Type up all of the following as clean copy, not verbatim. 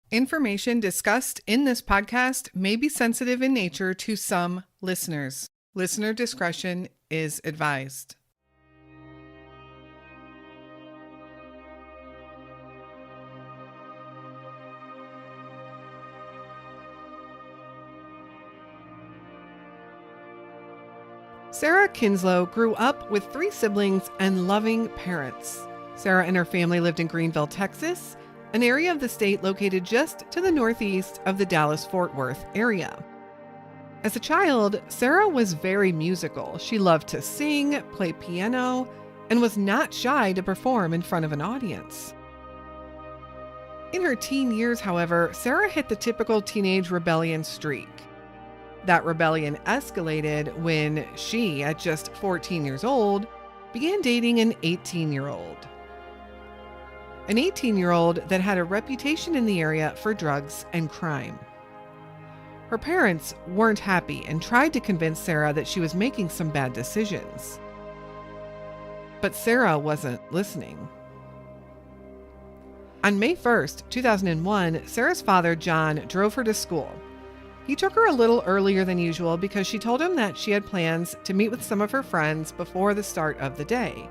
Information discussed in this podcast may be sensitive in nature to some listeners. Listener discretion is advised. Sarah Kinslow grew up with 3 siblings and loving parents. Sarah and her family lived in Greenville, Texas, an area of the state located just to the northeast of the Dallas-Fort Worth area. As a child, Sarah was very musical. She loved to sing, play piano, and was not shy to perform in front of an audience. In her teen years, however, Sarah hit the typical teenage rebellion streak. That rebellion escalated when she, at just 14 years old, began dating an 18-year-old. An 18-year-old that had a reputation in the area for drugs and crime. Her parents weren't happy and tried to convince Sarah that she was making some bad decisions. But Sarah wasn't listening. On May 1st, 2001, Sarah's father, John, drove her to school. He took her a little earlier than usual because she told him that she had plans to meet with some of her friends before the start of the day.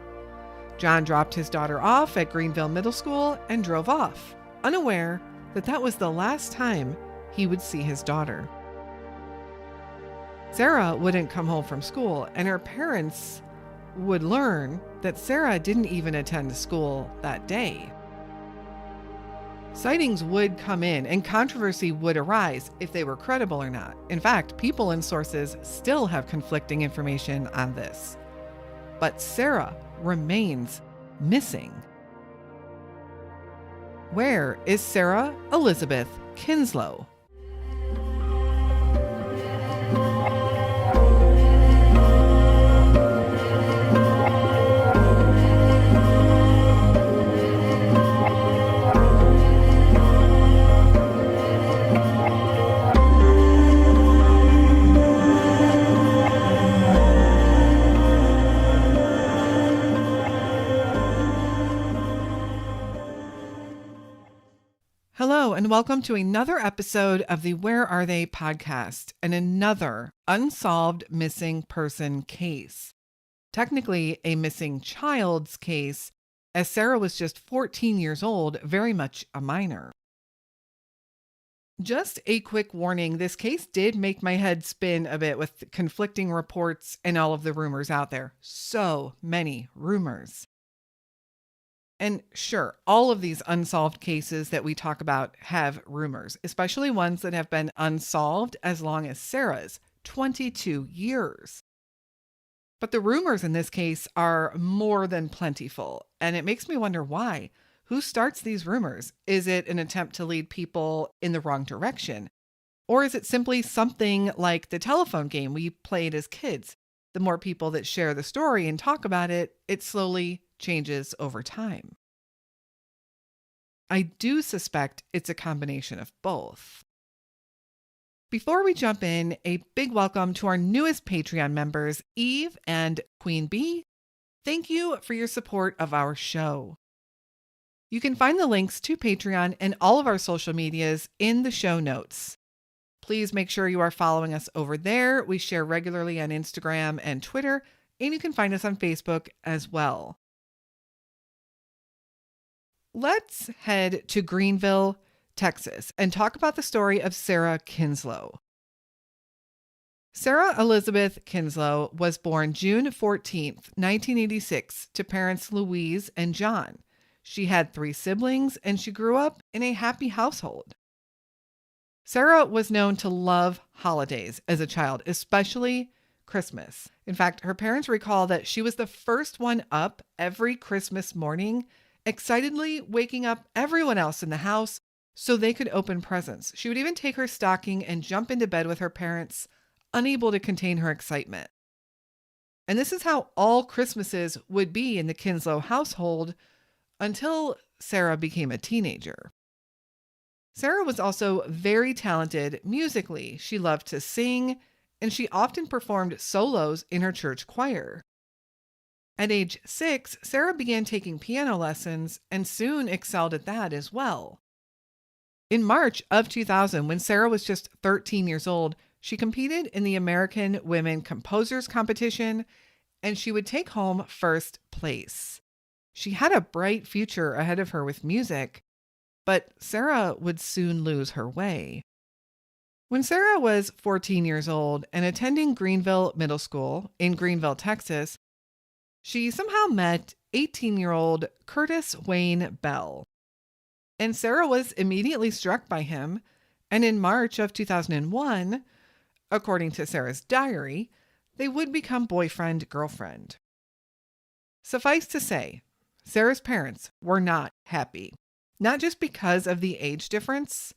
John dropped his daughter off at Greenville Middle School and drove off, unaware that that was the last time he would see his daughter. Sarah wouldn't come home from school, and her parents would learn that Sarah didn't even attend school that day. Sightings would come in and controversy would arise if they were credible or not. In fact, people and sources still have conflicting information on this. But Sarah remains missing. Where is Sarah Elizabeth Kinslow? Hello, and welcome to another episode of the Where Are They podcast and another unsolved missing person case. Technically, a missing child's case, as Sarah was just 14 years old, very much a minor. Just a quick warning, this case did make my head spin a bit with conflicting reports and all of the rumors out there. So many rumors. And sure, all of these unsolved cases that we talk about have rumors, especially ones that have been unsolved as long as Sarah's, 22 years. But the rumors in this case are more than plentiful, and it makes me wonder why. Who starts these rumors? Is it an attempt to lead people in the wrong direction? Or is it simply something like the telephone game we played as kids? The more people that share the story and talk about it, it slowly changes over time. I do suspect it's a combination of both. Before we jump in, a big welcome to our newest Patreon members, Eve and Queen Bee. Thank you for your support of our show. You can find the links to Patreon and all of our social medias in the show notes. Please make sure you are following us over there. We share regularly on Instagram and Twitter, and you can find us on Facebook as well. Let's head to Greenville, Texas, and talk about the story of Sarah Kinslow. Sarah Elizabeth Kinslow was born June 14th, 1986, to parents Louise and John. She had 3 siblings, and she grew up in a happy household. Sarah was known to love holidays as a child, especially Christmas. In fact, her parents recall that she was the first one up every Christmas morning, excitedly waking up everyone else in the house so they could open presents. She would even take her stocking and jump into bed with her parents, unable to contain her excitement. And this is how all Christmases would be in the Kinslow household until Sarah became a teenager. Sarah was also very talented musically. She loved to sing, and she often performed solos in her church choir. At age 6, Sarah began taking piano lessons and soon excelled at that as well. In March of 2000, when Sarah was just 13 years old, she competed in the American Women Composers Competition, and she would take home first place. She had a bright future ahead of her with music, but Sarah would soon lose her way. When Sarah was 14 years old and attending Greenville Middle School in Greenville, Texas, she somehow met 18-year-old Curtis Wayne Bell. And Sarah was immediately struck by him, and in March of 2001, according to Sarah's diary, they would become boyfriend-girlfriend. Suffice to say, Sarah's parents were not happy, not just because of the age difference,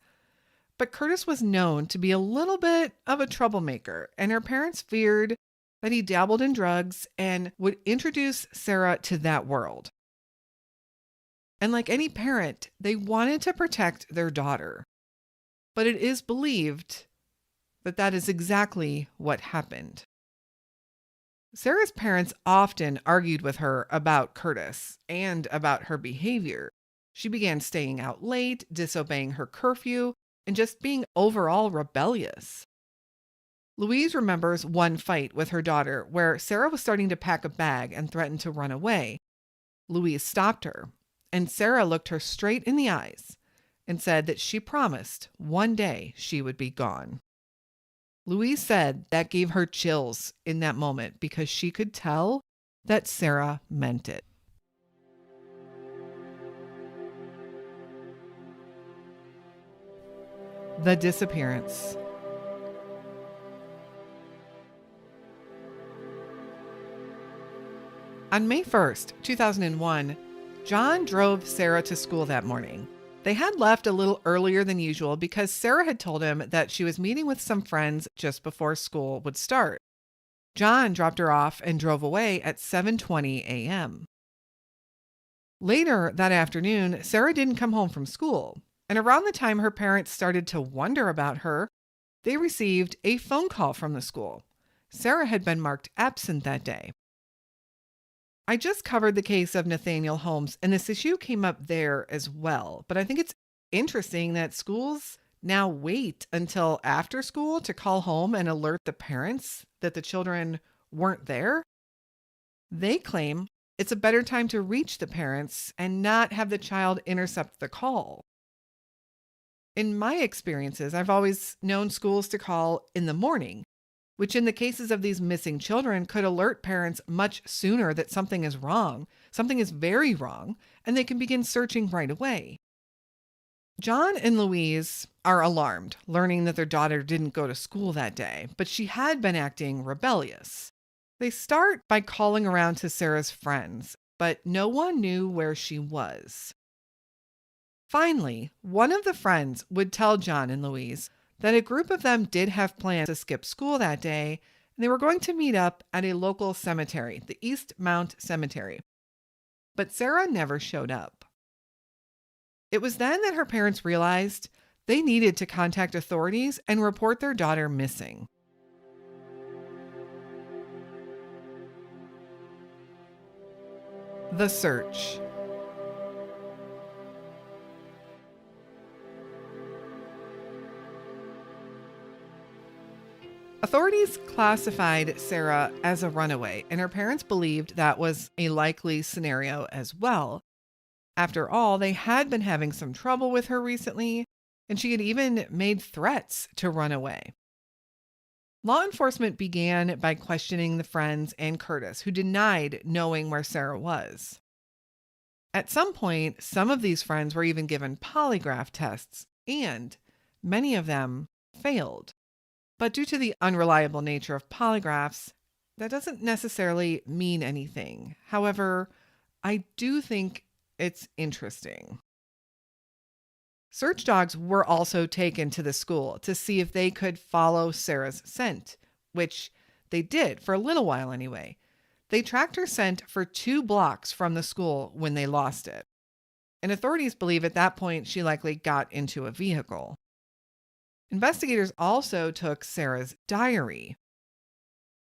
but Curtis was known to be a little bit of a troublemaker, and her parents feared that he dabbled in drugs and would introduce Sarah to that world. And like any parent, they wanted to protect their daughter. But it is believed that that is exactly what happened. Sarah's parents often argued with her about Curtis and about her behavior. She began staying out late, disobeying her curfew, and just being overall rebellious. Louise remembers one fight with her daughter where Sarah was starting to pack a bag and threatened to run away. Louise stopped her, and Sarah looked her straight in the eyes and said that she promised one day she would be gone. Louise said that gave her chills in that moment because she could tell that Sarah meant it. The disappearance. On May 1st, 2001, John drove Sarah to school that morning. They had left a little earlier than usual because Sarah had told him that she was meeting with some friends just before school would start. John dropped her off and drove away at 7:20 a.m. Later that afternoon, Sarah didn't come home from school, and around the time her parents started to wonder about her, they received a phone call from the school. Sarah had been marked absent that day. I just covered the case of Nathaniel Holmes, and this issue came up there as well. But I think it's interesting that schools now wait until after school to call home and alert the parents that the children weren't there. They claim it's a better time to reach the parents and not have the child intercept the call. In my experiences, I've always known schools to call in the morning, which in the cases of these missing children could alert parents much sooner that something is wrong, something is very wrong, and they can begin searching right away. John and Louise are alarmed, learning that their daughter didn't go to school that day, but she had been acting rebellious. They start by calling around to Sarah's friends, but no one knew where she was. Finally, one of the friends would tell John and Louise that a group of them did have plans to skip school that day, and they were going to meet up at a local cemetery, the East Mount Cemetery. But Sarah never showed up. It was then that her parents realized they needed to contact authorities and report their daughter missing. The search. Authorities classified Sarah as a runaway, and her parents believed that was a likely scenario as well. After all, they had been having some trouble with her recently, and she had even made threats to run away. Law enforcement began by questioning the friends and Curtis, who denied knowing where Sarah was. At some point, some of these friends were even given polygraph tests, and many of them failed. But due to the unreliable nature of polygraphs, that doesn't necessarily mean anything. However, I do think it's interesting. Search dogs were also taken to the school to see if they could follow Sarah's scent, which they did for a little while anyway. They tracked her scent for 2 blocks from the school when they lost it. And authorities believe at that point she likely got into a vehicle. Investigators also took Sarah's diary.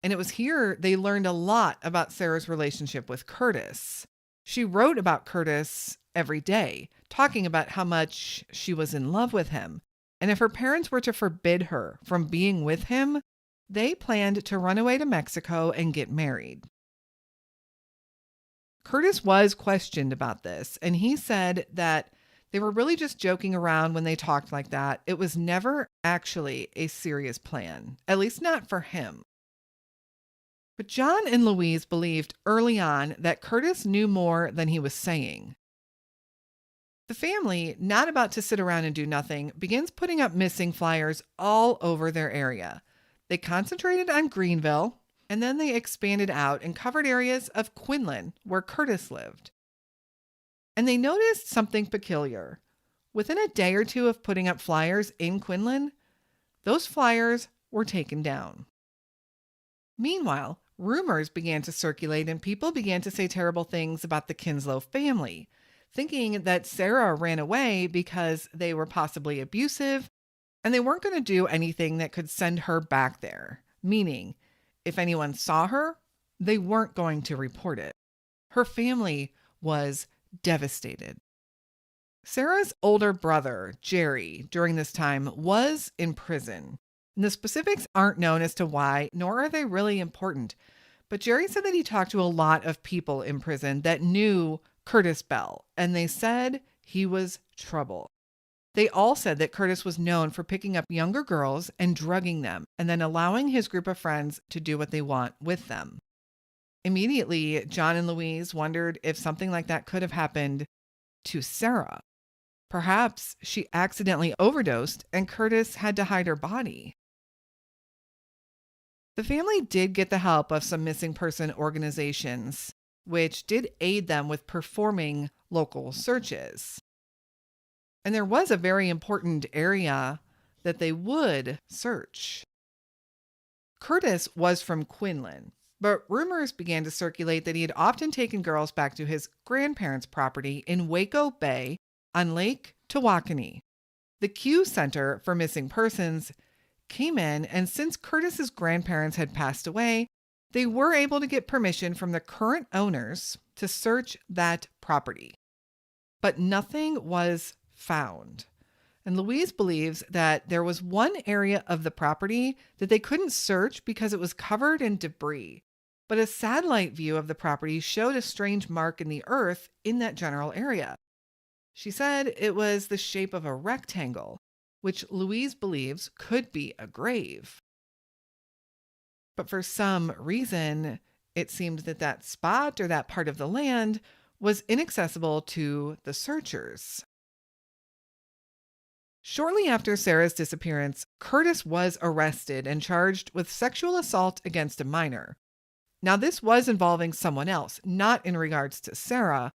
And it was here they learned a lot about Sarah's relationship with Curtis. She wrote about Curtis every day, talking about how much she was in love with him. And if her parents were to forbid her from being with him, they planned to run away to Mexico and get married. Curtis was questioned about this, and he said that they were really just joking around when they talked like that. It was never actually a serious plan, at least not for him. But John and Louise believed early on that Curtis knew more than he was saying. The family, not about to sit around and do nothing, begins putting up missing flyers all over their area. They concentrated on Greenville, and then they expanded out and covered areas of Quinlan, where Curtis lived. And they noticed something peculiar. Within a day or two of putting up flyers in Quinlan, those flyers were taken down. Meanwhile, rumors began to circulate and people began to say terrible things about the Kinslow family, thinking that Sarah ran away because they were possibly abusive and they weren't going to do anything that could send her back there. Meaning, if anyone saw her, they weren't going to report it. Her family was devastated. Sarah's older brother, Jerry, during this time was in prison. And the specifics aren't known as to why, nor are they really important. But Jerry said that he talked to a lot of people in prison that knew Curtis Bell, and they said he was trouble. They all said that Curtis was known for picking up younger girls and drugging them, and then allowing his group of friends to do what they want with them. Immediately, John and Louise wondered if something like that could have happened to Sarah. Perhaps she accidentally overdosed and Curtis had to hide her body. The family did get the help of some missing person organizations, which did aid them with performing local searches. And there was a very important area that they would search. Curtis was from Quinlan, but rumors began to circulate that he had often taken girls back to his grandparents' property in Waco Bay on Lake Tawakoni. The Q Center for Missing Persons came in, and since Curtis's grandparents had passed away, they were able to get permission from the current owners to search that property. But nothing was found. And Louise believes that there was one area of the property that they couldn't search because it was covered in debris. But a satellite view of the property showed a strange mark in the earth in that general area. She said it was the shape of a rectangle, which Louise believes could be a grave. But for some reason, it seemed that that spot or that part of the land was inaccessible to the searchers. Shortly after Sarah's disappearance, Curtis was arrested and charged with sexual assault against a minor. Now, this was involving someone else, not in regards to Sarah.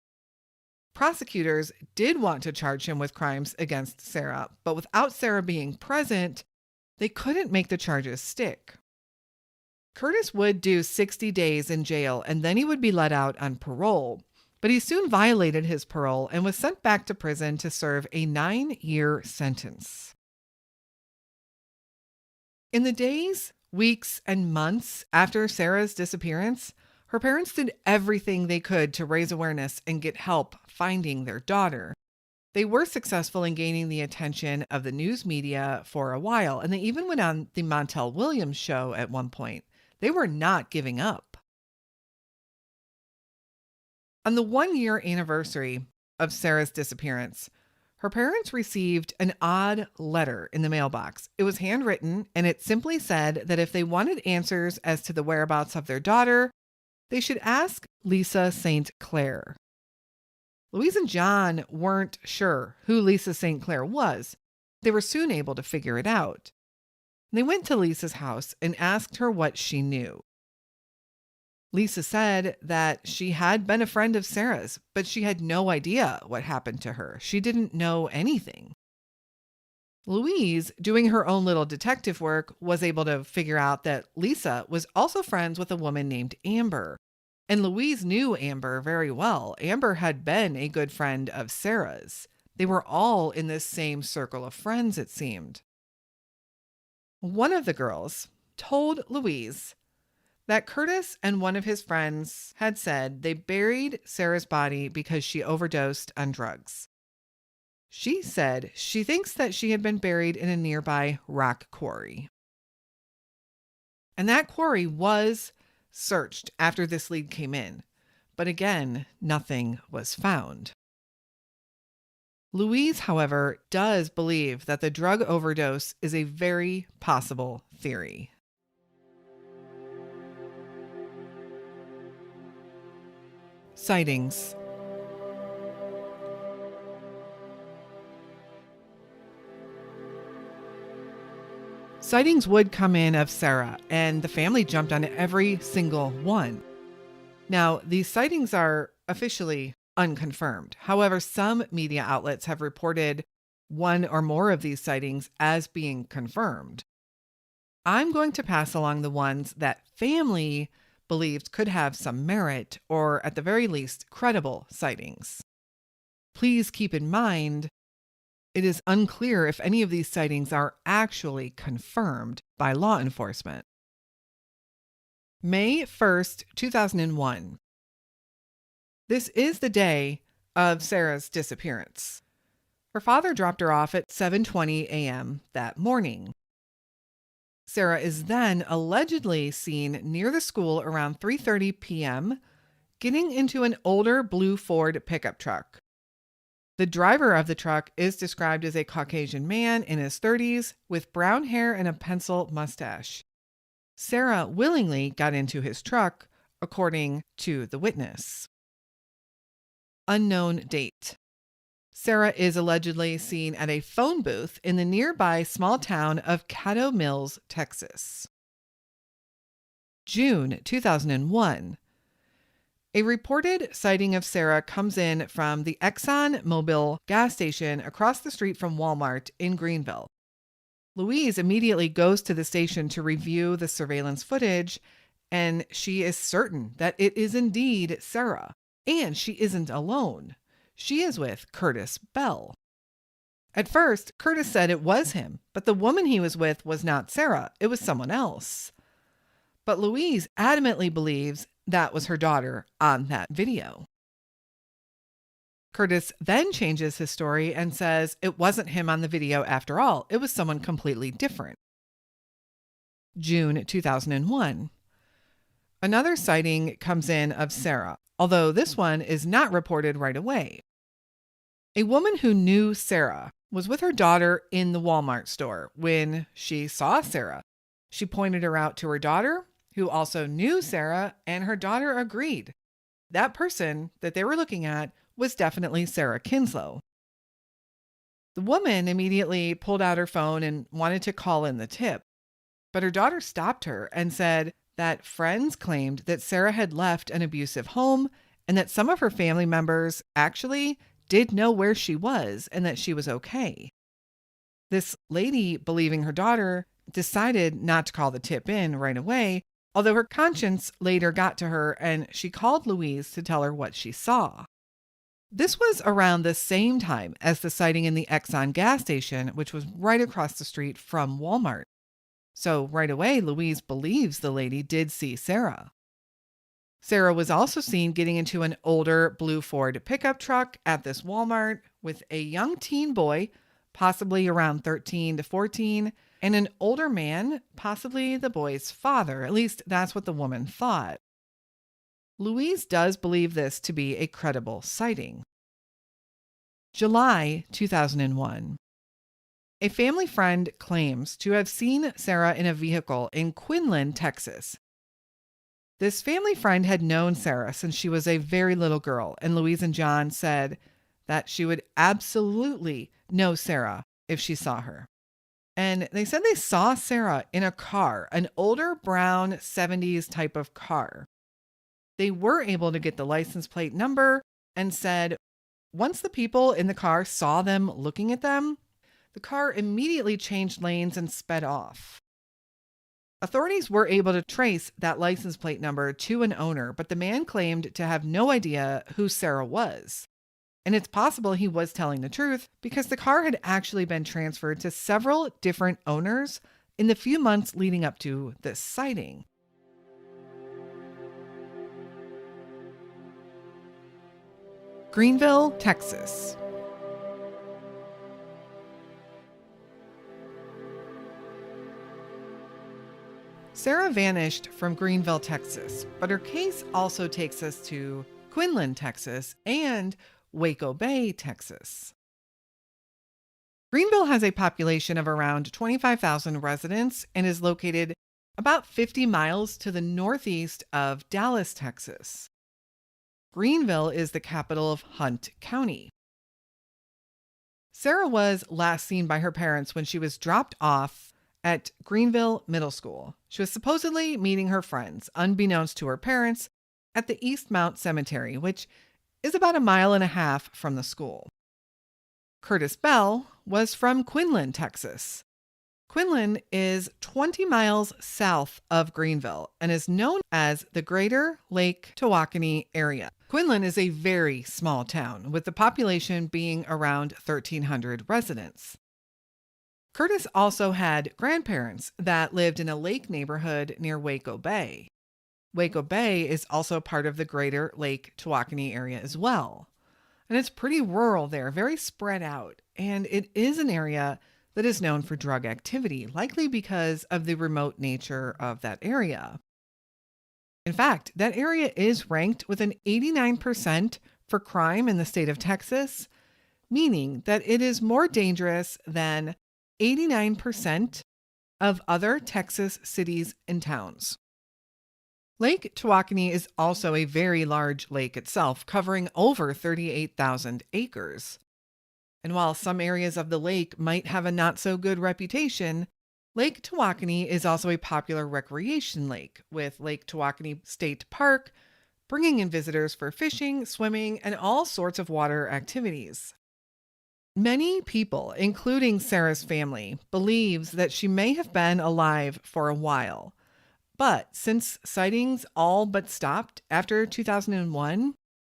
Prosecutors did want to charge him with crimes against Sarah, but without Sarah being present, they couldn't make the charges stick. Curtis would do 60 days in jail and then he would be let out on parole. But he soon violated his parole and was sent back to prison to serve a 9-year sentence. In the days, weeks, and months after Sarah's disappearance, her parents did everything they could to raise awareness and get help finding their daughter. They were successful in gaining the attention of the news media for a while, and they even went on the Montel Williams show at one point. They were not giving up. On the 1-year anniversary of Sarah's disappearance, her parents received an odd letter in the mailbox. It was handwritten, and it simply said that if they wanted answers as to the whereabouts of their daughter, they should ask Lisa St. Clair. Louise and John weren't sure who Lisa St. Clair was. They were soon able to figure it out. They went to Lisa's house and asked her what she knew. Lisa said that she had been a friend of Sarah's, but she had no idea what happened to her. She didn't know anything. Louise, doing her own little detective work, was able to figure out that Lisa was also friends with a woman named Amber. And Louise knew Amber very well. Amber had been a good friend of Sarah's. They were all in this same circle of friends, it seemed. One of the girls told Louise that Curtis and one of his friends had said they buried Sarah's body because she overdosed on drugs. She said she thinks that she had been buried in a nearby rock quarry. And that quarry was searched after this lead came in, but again, nothing was found. Louise, however, does believe that the drug overdose is a very possible theory. Sightings. Sightings would come in of Sarah, and the family jumped on every single one. Now, these sightings are officially unconfirmed. However, some media outlets have reported one or more of these sightings as being confirmed. I'm going to pass along the ones that family believed could have some merit, or at the very least, credible sightings. Please keep in mind, it is unclear if any of these sightings are actually confirmed by law enforcement. May 1st, 2001. This is the day of Sarah's disappearance. Her father dropped her off at 7:20 a.m. that morning. Sarah is then allegedly seen near the school around 3:30 p.m., getting into an older blue Ford pickup truck. The driver of the truck is described as a Caucasian man in his 30s with brown hair and a pencil mustache. Sarah willingly got into his truck, according to the witness. Unknown date. Sarah is allegedly seen at a phone booth in the nearby small town of Caddo Mills, Texas. June 2001. A reported sighting of Sarah comes in from the Exxon Mobil gas station across the street from Walmart in Greenville. Louise immediately goes to the station to review the surveillance footage, and she is certain that it is indeed Sarah, and she isn't alone. She is with Curtis Bell. At first, Curtis said it was him, but the woman he was with was not Sarah, it was someone else. But Louise adamantly believes that was her daughter on that video. Curtis then changes his story and says it wasn't him on the video after all, it was someone completely different. June 2001. Another sighting comes in of Sarah, although this one is not reported right away. A woman who knew Sarah was with her daughter in the Walmart store when she saw Sarah. She pointed her out to her daughter, who also knew Sarah, and her daughter agreed. That person that they were looking at was definitely Sarah Kinslow. The woman immediately pulled out her phone and wanted to call in the tip, but her daughter stopped her and said that friends claimed that Sarah had left an abusive home and that some of her family members actually did know where she was and that she was okay. This lady, believing her daughter, decided not to call the tip in right away, although her conscience later got to her and she called Louise to tell her what she saw. This was around the same time as the sighting in the Exxon gas station, which was right across the street from Walmart. So right away, Louise believes the lady did see Sarah. Sarah was also seen getting into an older blue Ford pickup truck at this Walmart with a young teen boy, possibly around 13 to 14, and an older man, possibly the boy's father. At least that's what the woman thought. Louise does believe this to be a credible sighting. July 2001. A family friend claims to have seen Sarah in a vehicle in Quinlan, Texas. This family friend had known Sarah since she was a very little girl, and Louise and John said that she would absolutely know Sarah if she saw her. And they said they saw Sarah in a car, an older brown 70s type of car. They were able to get the license plate number and said once the people in the car saw them looking at them, the car immediately changed lanes and sped off. Authorities were able to trace that license plate number to an owner, but the man claimed to have no idea who Sarah was. And it's possible he was telling the truth because the car had actually been transferred to several different owners in the few months leading up to this sighting. Greenville, Texas. Sarah vanished from Greenville, Texas, but her case also takes us to Quinlan, Texas, and Waco Bay, Texas. Greenville has a population of around 25,000 residents and is located about 50 miles to the northeast of Dallas, Texas. Greenville is the capital of Hunt County. Sarah was last seen by her parents when she was dropped off at Greenville Middle School. She was supposedly meeting her friends, unbeknownst to her parents, at the Eastmount Cemetery, which is about 1.5 miles from the school. Curtis Bell was from Quinlan, Texas. Quinlan is 20 miles south of Greenville and is known as the Greater Lake Tawakoni area. Quinlan is a very small town, with the population being around 1,300 residents. Curtis also had grandparents that lived in a lake neighborhood near Waco Bay. Waco Bay is also part of the Greater Lake Tawakoni area as well. And it's pretty rural there, very spread out. And it is an area that is known for drug activity, likely because of the remote nature of that area. In fact, that area is ranked with an 89% for crime in the state of Texas, meaning that it is more dangerous than 89% of other Texas cities and towns. Lake Tawakoni is also a very large lake itself, covering over 38,000 acres. And while some areas of the lake might have a not-so-good reputation, Lake Tawakoni is also a popular recreation lake, with Lake Tawakoni State Park bringing in visitors for fishing, swimming, and all sorts of water activities. Many people, including Sarah's family, believes that she may have been alive for a while. But since sightings all but stopped after 2001,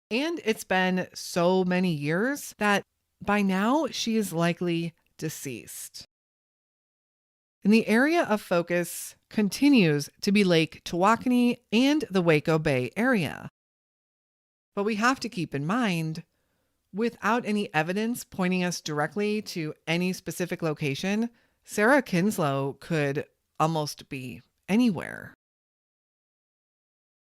and it's been so many years that by now she is likely deceased. And the area of focus continues to be Lake Tawakoni and the Waco Bay area. But we have to keep in mind, without any evidence pointing us directly to any specific location, Sarah Kinslow could almost be anywhere.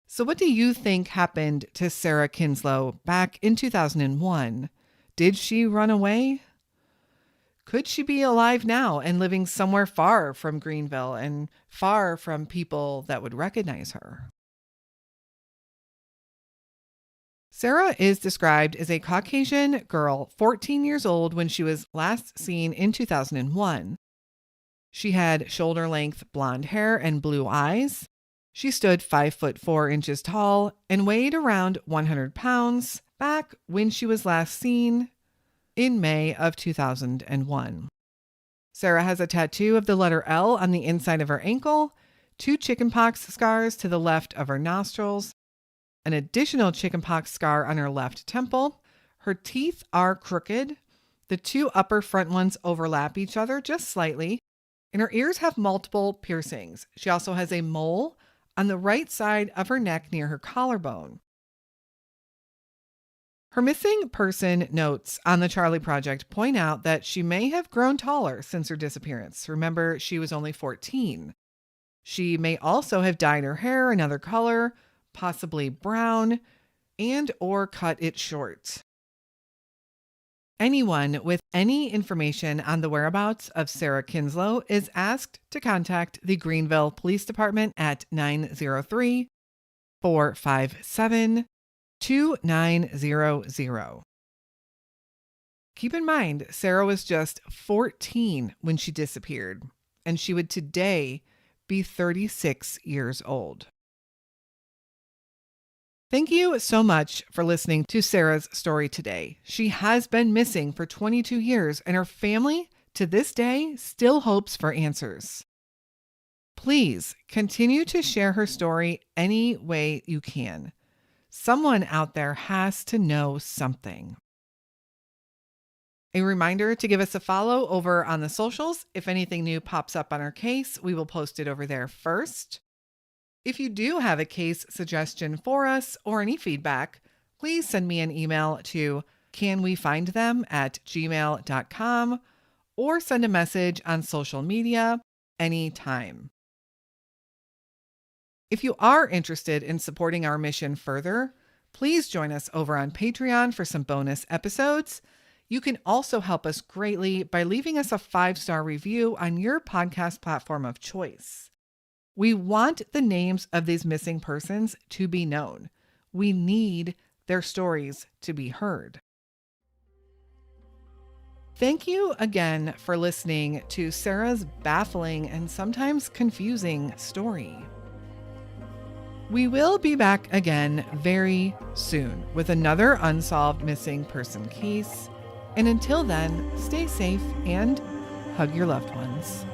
So what do you think happened to Sarah Kinslow back in 2001? Did she run away? Could she be alive now and living somewhere far from Greenville and far from people that would recognize her? Sarah is described as a Caucasian girl, 14 years old when she was last seen in 2001. She had shoulder-length blonde hair and blue eyes. She stood 5'4" tall and weighed around 100 pounds back when she was last seen in May of 2001. Sarah has a tattoo of the letter L on the inside of her ankle, 2 chickenpox scars to the left of her nostrils, an additional chickenpox scar on her left temple. Her teeth are crooked. The 2 upper front ones overlap each other just slightly, and her ears have multiple piercings. She also has a mole on the right side of her neck near her collarbone. Her missing person notes on the Charlie Project point out that she may have grown taller since her disappearance. Remember, she was only 14. She may also have dyed her hair another color, possibly brown, and or cut it short. Anyone with any information on the whereabouts of Sarah Kinslow is asked to contact the Greenville Police Department at 903-457-2900. Keep in mind, Sarah was just 14 when she disappeared, and she would today be 36 years old. Thank you so much for listening to Sarah's story today. She has been missing for 22 years, and her family to this day still hopes for answers. Please continue to share her story any way you can. Someone out there has to know something. A reminder to give us a follow over on the socials. If anything new pops up on our case, we will post it over there first. If you do have a case suggestion for us or any feedback, please send me an email to canwefindthem@gmail.com or send a message on social media anytime. If you are interested in supporting our mission further, please join us over on Patreon for some bonus episodes. You can also help us greatly by leaving us a 5-star review on your podcast platform of choice. We want the names of these missing persons to be known. We need their stories to be heard. Thank you again for listening to Sarah's baffling and sometimes confusing story. We will be back again very soon with another unsolved missing person case. And until then, stay safe and hug your loved ones.